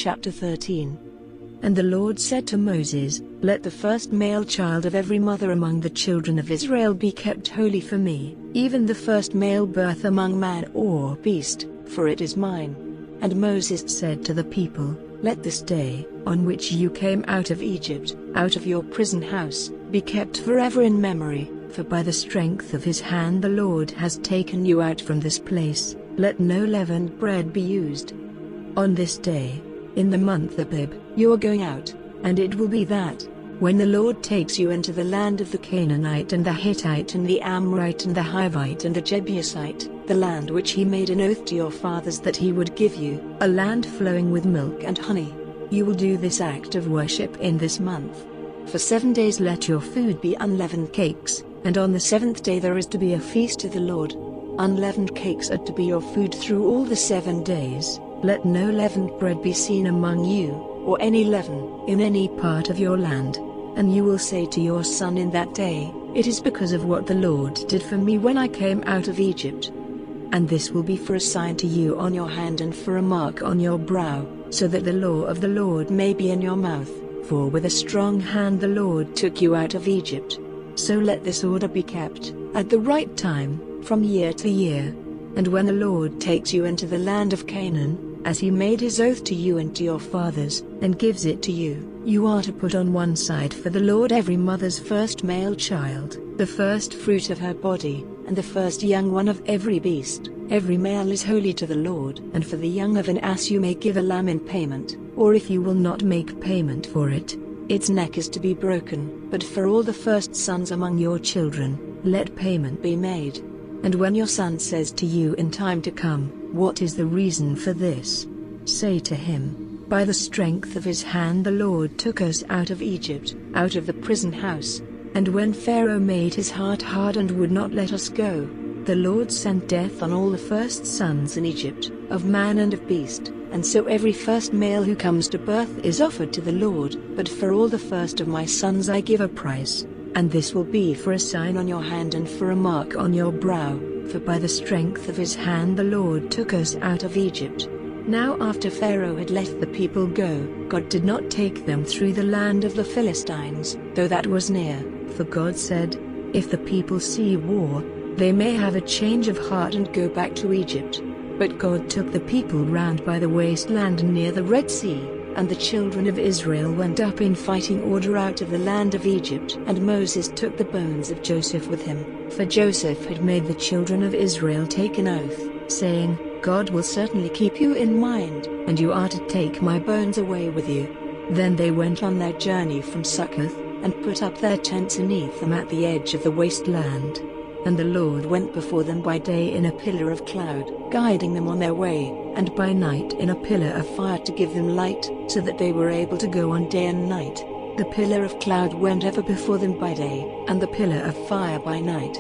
chapter 13. And the Lord said to Moses, "Let the first male child of every mother among the children of Israel be kept holy for me, even the first male birth among man or beast, for it is mine." And Moses said to the people, "Let this day, on which you came out of Egypt, out of your prison house, be kept forever in memory, for by the strength of his hand the Lord has taken you out from this place. Let no leavened bread be used. On this day, in the month Abib, you are going out, and it will be that, when the Lord takes you into the land of the Canaanite and the Hittite and the Amorite and the Hivite and the Jebusite, the land which he made an oath to your fathers that he would give you, a land flowing with milk and honey, you will do this act of worship in this month. For 7 days let your food be unleavened cakes, and on the 7th day there is to be a feast to the Lord. Unleavened cakes are to be your food through all the 7 days. Let no leavened bread be seen among you, or any leaven, in any part of your land. And you will say to your son in that day, "It is because of what the Lord did for me when I came out of Egypt." And this will be for a sign to you on your hand and for a mark on your brow, so that the law of the Lord may be in your mouth, for with a strong hand the Lord took you out of Egypt. So let this order be kept, at the right time, from year to year. And when the Lord takes you into the land of Canaan, as he made his oath to you and to your fathers, and gives it to you, you are to put on one side for the Lord every mother's first male child, the first fruit of her body, and the first young one of every beast. Every male is holy to the Lord. And for the young of an ass you may give a lamb in payment, or if you will not make payment for it, its neck is to be broken. But for all the first sons among your children, let payment be made. And when your son says to you in time to come, "What is the reason for this?" say to him, "By the strength of his hand the Lord took us out of Egypt, out of the prison house. And when Pharaoh made his heart hard and would not let us go, the Lord sent death on all the first sons in Egypt, of man and of beast. And so every first male who comes to birth is offered to the Lord. But for all the first of my sons I give a price. And this will be for a sign on your hand and for a mark on your brow, for by the strength of his hand the Lord took us out of Egypt." Now after Pharaoh had let the people go, God did not take them through the land of the Philistines, though that was near, for God said, "If the people see war, they may have a change of heart and go back to Egypt." But God took the people round by the wasteland near the Red Sea, and the children of Israel went up in fighting order out of the land of Egypt. And Moses took the bones of Joseph with him, for Joseph had made the children of Israel take an oath, saying, "God will certainly keep you in mind, and you are to take my bones away with you." Then they went on their journey from Succoth, and put up their tents in Etham at the edge of the wasteland. And the Lord went before them by day in a pillar of cloud, guiding them on their way, and by night in a pillar of fire to give them light, so that they were able to go on day and night. The pillar of cloud went ever before them by day, and the pillar of fire by night.